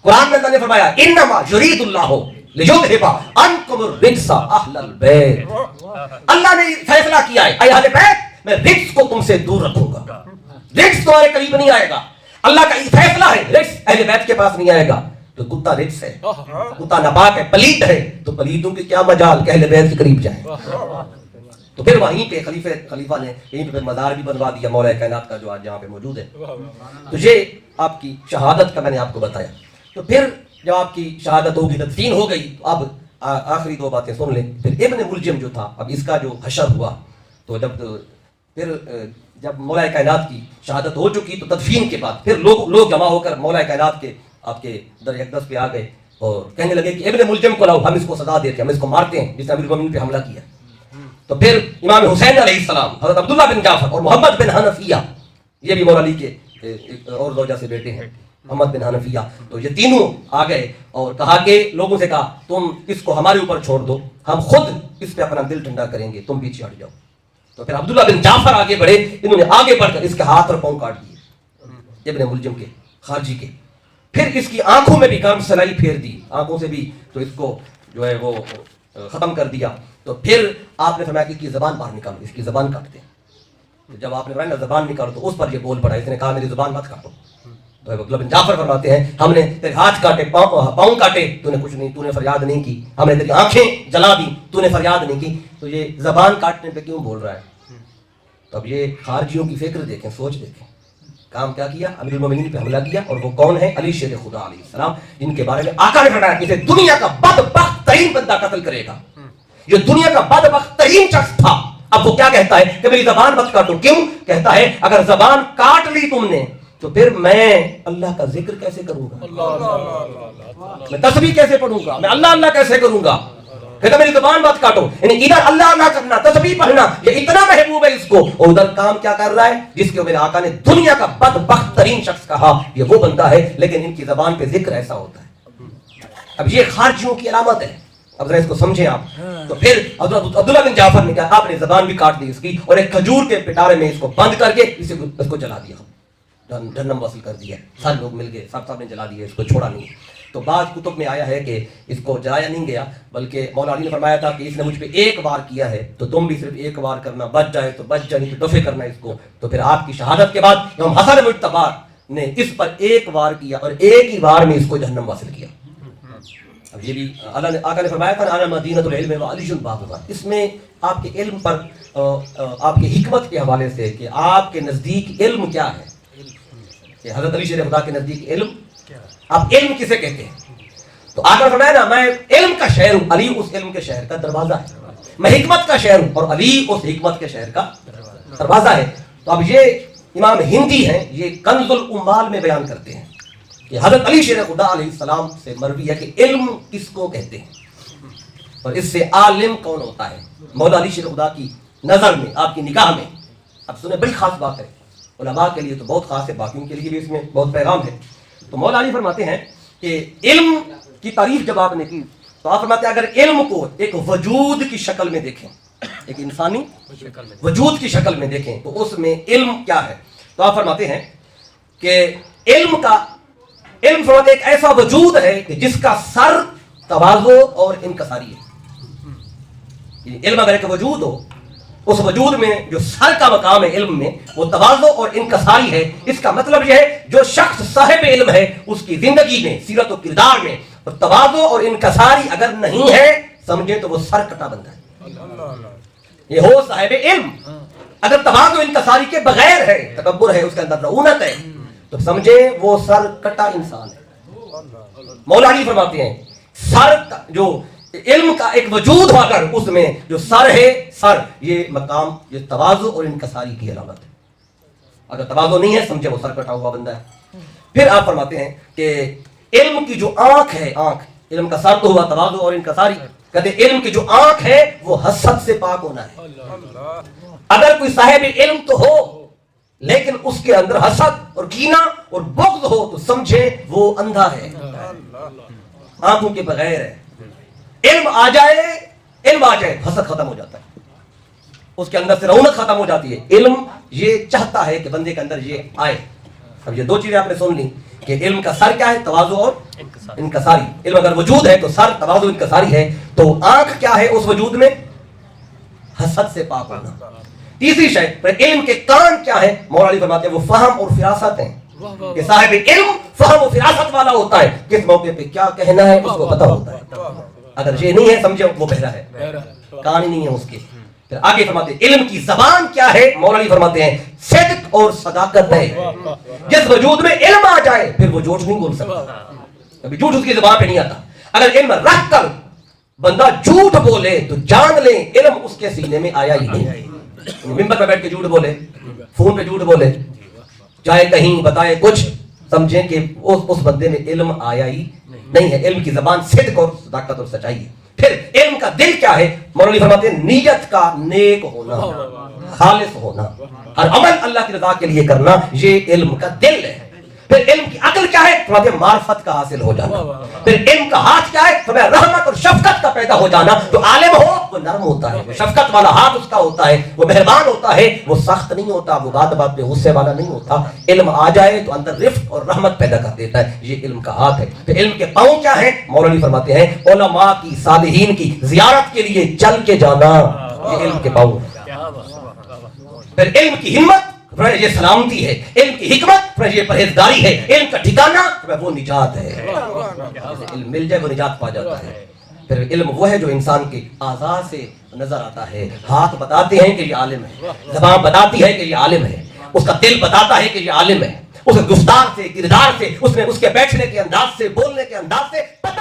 कुरान में अल्लाह ने फरमाया इन्नमा युरीदुल्लाहु लियुज़हिबा अन्कुम रिज्सा अहलल बैत। अल्लाह ने फैसला किया है अहले बैत, मैं रिज्स को तुमसे दूर रखूंगा, रिज्स तुम्हारे करीब नहीं आएगा। अल्लाह का फैसला है, रिज्स अहले बैत के पास नहीं आएगा। तो कुत्ता रिज्स है, कुत्ता नापाक है, पलीद है, तो पलीदों की क्या मजाल कि अहले बैत के करीब जाए। तो फिर वहीं पे खलीफा ने यहीं पे मज़ार भी बनवा दिया मौला कायनात का, जो आज यहाँ पे मौजूद है। तो ये आपकी शहादत का मैंने आपको बताया। तो फिर जब आपकी शहादत होगी, तदफीन हो गई, तो अब आखिरी 2 बातें सुन लें। फिर इब्न मुलजिम जो था, अब इसका जो हशर हुआ, तो जब मौला कायनात की शहादत हो चुकी, तो तदफीन के बाद फिर लोग जमा होकर मौला कायनात के आपके दर अक़दस पे आ गए اور کہنے لگے کہ ابن ملجم کو لاؤ، ہم اس کو سزا دیتے ہیں، ہم اس کو مارتے ہیں جس نے امیر المومنین پہ حملہ کیا۔ تو پھر امام حسین علیہ السلام، حضرت عبداللہ بن جعفر اور محمد بن حنفیہ، یہ بھی مولا علی کے ایک اور زوجہ سے بیٹے ہیں، محمد بن حنفیہ، تو یہ تینوں آ گئے اور کہا کہ لوگوں سے کہا تم اس کو ہمارے اوپر چھوڑ دو، ہم خود اس پہ اپنا دل ٹھنڈا کریں گے، تم پیچھے ہٹ جاؤ۔ تو پھر عبداللہ بن جعفر آگے بڑھے، انہوں نے آگے بڑھ کر اس کے ہاتھ اور پاؤں کاٹ دیے ابن ملجم کے، خارجی کے۔ پھر اس کی آنکھوں میں بھی گرم سلائی پھیر دی، آنکھوں سے بھی تو اس کو جو ہے وہ ختم کر دیا۔ تو پھر آپ نے فرمایا کہ اس کی زبان باہر نکالو، اس کی زبان کاٹتے ہیں۔ تو جب آپ نے فرمایا نا زبان نکالو تو اس پر یہ بول پڑا، اس نے کہا میری زبان مت کاٹو۔ تو عبداللہ بن جعفر فرماتے ہیں ہم نے تیرے ہاتھ کاٹے، پاؤں کاٹے، تو نے کچھ نہیں، تو نے فریاد نہیں کی، ہم نے تیری آنکھیں جلا دی، تو نے فریاد نہیں کی، تو یہ زبان کاٹنے پہ کیوں بول رہا ہے؟ تو اب یہ خارجیوں کی فکر دیکھیں، سوچ دیکھیں، کام کیا کیا؟ امیر المومنین پہ حملہ کیا، اور وہ کون ہے؟ علی شیر خدا علیہ السلام، جن کے بارے میں آقا نے فرمایا کہ اسے دنیا کا بدبخت ترین بندہ قتل کرے گا۔ یہ دنیا کا بدبخت ترین شخص تھا۔ اب وہ کیا کہتا ہے کہ میری زبان مت کاٹو، کیوں؟ کہتا ہے اگر زبان کاٹ لی تم نے تو پھر میں اللہ کا ذکر کیسے کروں گا، میں تسبیح کیسے پڑھوں گا، میں اللہ اللہ کیسے کروں گا؟ کہتا میری زبان مت کاٹو، یعنی ادھر اللہ اللہ کرنا، تسبیح پڑھنا، یہ اتنا محبوب ہے اس کو، اور ادھر کام کیا کر رہا ہے جس کے میرے آقا نے دنیا کا بدبخت ترین شخص کہا، یہ وہ بندہ ہے لیکن ان کی زبان پہ ذکر ایسا ہوتا ہے۔ اب یہ خارجیوں کی علامت ہے، اب ذرا اس کو سمجھیں آپ۔ تو پھر عبداللہ بن جعفر نے کہا آپ نے زبان بھی کاٹ دی اس کی، اور ایک کھجور کے پٹارے میں اس کو بند کر کے اس کو جلا دیا، جہنم واصل کر دیا۔ سارے لوگ مل گئے، صاحب نے جلا دیا، اس کو چھوڑا نہیں۔ تو بعض کتب میں آیا ہے کہ اس کو جلایا نہیں گیا، بلکہ مولا علی نے فرمایا تھا کہ اس نے مجھ پہ ایک وار کیا ہے تو تم بھی صرف ایک وار کرنا، بچ جائے تو بچ جائے، نہیں تو دفع کرنا اس کو۔ تو پھر آپ کی شہادت کے بعد امام حسن مجتبی نے اس پر ایک وار کیا اور ایک ہی وار میں اس کو جہنم واصل کیا۔ اب یہ بھی آقا نے فرمایا تھا انا مدینہ العلم وعلی بابها، اس میں آپ کے علم پر، آپ کے حکمت کے حوالے سے کہ آپ کے نزدیک علم کیا ہے، کہ حضرت علی شیر خدا کے نزدیک علم، آپ علم کسے کہتے ہیں؟ تو آقا نے فرمایا نا میں علم کا شہر ہوں، علی اس علم کے شہر کا دروازہ ہے، میں حکمت کا شہر ہوں اور علی اس حکمت کے شہر کا دروازہ ہے۔ تو اب یہ امام ہندی ہیں، یہ کنز الاموال میں بیان کرتے ہیں کہ حضرت علی شیر خدا علیہ السلام سے مروی ہے کہ علم کس کو کہتے ہیں اور اس سے عالم کون ہوتا ہے مولا علی شیر خدا کی نظر میں، آپ کی نگاہ میں۔ اب سنیں، بڑی خاص بات ہے، علماء کے لیے تو بہت خاص ہے، باقیوں کے لیے بھی اس میں بہت پیغام ہے۔ تو مولا علی فرماتے ہیں کہ علم کی تعریف جب آپ نے کی تو آپ فرماتے ہیں اگر علم کو ایک وجود کی شکل میں دیکھیں، ایک انسانی وجود کی شکل میں دیکھیں تو اس میں علم کیا ہے؟ تو آپ فرماتے ہیں کہ علم فرماتے ایک ایسا وجود ہے کہ جس کا سر تواضع اور انکساری ہے۔ علم اگر ایک وجود ہو، اس وجود میں جو سر کا مقام ہے علم میں وہ تواضع اور انکساری ہے۔ اس کا مطلب یہ ہے جو شخص صاحب علم ہے اس کی زندگی میں، سیرت و کردار میں اور تواضع اور انکساری اگر نہیں ہے، سمجھے تو وہ سر کٹا بندہ ہے۔ یہ ہو صاحب علم، اگر تواضع و انکساری کے بغیر ہے، تکبر ہے، اس کے اندر رعونت ہے، تو سمجھے وہ سر کٹا انسان ہے۔ مولا علی فرماتے ہیں سر جو علم کا ایک وجود ہو کر اس میں جو سر ہے، سر یہ مقام، یہ تواضع اور انکساری کی علامت ہے۔ اگر تواضع نہیں ہے سمجھے وہ سر کٹا ہوا بندہ ہے۔ پھر آپ فرماتے ہیں کہ علم کی جو آنکھ ہے، آنکھ، علم کا سر تو ہوا تواضع اور انکساری، کہتے ہیں علم کی جو آنکھ ہے وہ حسد سے پاک ہونا ہے۔ اگر کوئی صاحب علم تو ہو لیکن اس کے اندر حسد اور کینہ اور بغض ہو تو سمجھے وہ اندھا ہے، آنکھوں کے بغیر ہے۔ علم آ جائے حسد ختم ہو جاتا ہے، اس کے اندر سے رونق ختم ہو جاتی ہے۔ علم یہ چاہتا ہے کہ بندے کے اندر یہ آئے۔ اب یہ دو چیزیں آپ نے سن لی کہ علم کا سر کیا ہے، تواضع اور انکساری۔ علم اگر وجود ہے تو سر تواضع انکساری ہے، تو آنکھ کیا ہے اس وجود میں، حسد سے پاک ہونا۔ تیسری شے علم کے کان کیا ہے، مولا علی فرماتے ہیں وہ فہم اور فراست ہیں، کہ صاحب علم فہم و فراست والا ہوتا ہے، کس موقع پہ کیا کہنا ہے اس کو پتہ ہوتا ہے۔ اگر یہ نہیں ہے سمجھے وہ بہرا ہے، کان ہی نہیں ہے اس کے۔ پھر آگے فرماتے ہیں علم کی زبان کیا ہے، مولا علی فرماتے ہیں صدق اور صداقت ہے۔ جس وجود میں علم آ جائے پھر وہ جھوٹ نہیں بول سکتا، ابھی جھوٹ اس کی زبان پہ نہیں آتا۔ اگر علم رکھ کر بندہ جھوٹ بولے تو جان لے علم اس کے سینے میں آیا ہی نہیں۔ ممبر پہ بیٹھ کے جھوٹ بولے، فون پہ جھوٹ بولے، چاہے کہیں بتائے کچھ، سمجھیں کہ اس بندے میں علم آیا ہی نہیں ہے، علم کی زبان صدق اور صداقت اور سچائی ہے۔ پھر علم کا دل کیا ہے؟ مولانا فرماتے ہیں نیت کا نیک ہونا، خالص ہونا، اور عمل اللہ کی رضا کے لیے کرنا، یہ علم کا دل ہے۔ پھر علم کی عقل کیا ہے؟ فرماتے ہیں معرفت کا حاصل ہو جانا۔ پھر علم کا ہاتھ کیا ہے؟ فرمایا رحمت اور شفقت کا پیدا ہو جانا۔ جو عالم ہو وہ نرم ہوتا ہے، وہ شفقت والا ہاتھ اس کا ہوتا ہے، وہ مہربان ہوتا ہے، وہ سخت نہیں ہوتا، وہ بات بات پہ غصے والا نہیں ہوتا۔ علم آ جائے تو اندر رفق اور رحمت پیدا کر دیتا ہے، یہ علم کا ہاتھ ہے۔ پھر علم کے پاؤں کیا ہے؟ مولانا فرماتے ہیں علماء کی، صالحین کی زیارت کے لیے چل کے جانا، یہ علم کے پاؤں ہے۔ پھر علم کی ہمت، یہ سلامتی ہے۔ علم کی حکمت، یہ پرہیزگاری ہے۔ علم کا ٹھکانہ وہ نجات ہے، علم مل جائے وہ نجات پا جاتا ہے۔ پھر علم وہ ہے جو انسان کے اعضاء سے نظر آتا ہے۔ ہاتھ بتاتے ہیں کہ یہ عالم ہے، زبان بتاتی ہے کہ یہ عالم ہے، اس کا دل بتاتا ہے کہ یہ عالم ہے، اس کے گفتار سے، کردار سے، اس کے بیٹھنے کے انداز سے، بولنے کے انداز سے پتہ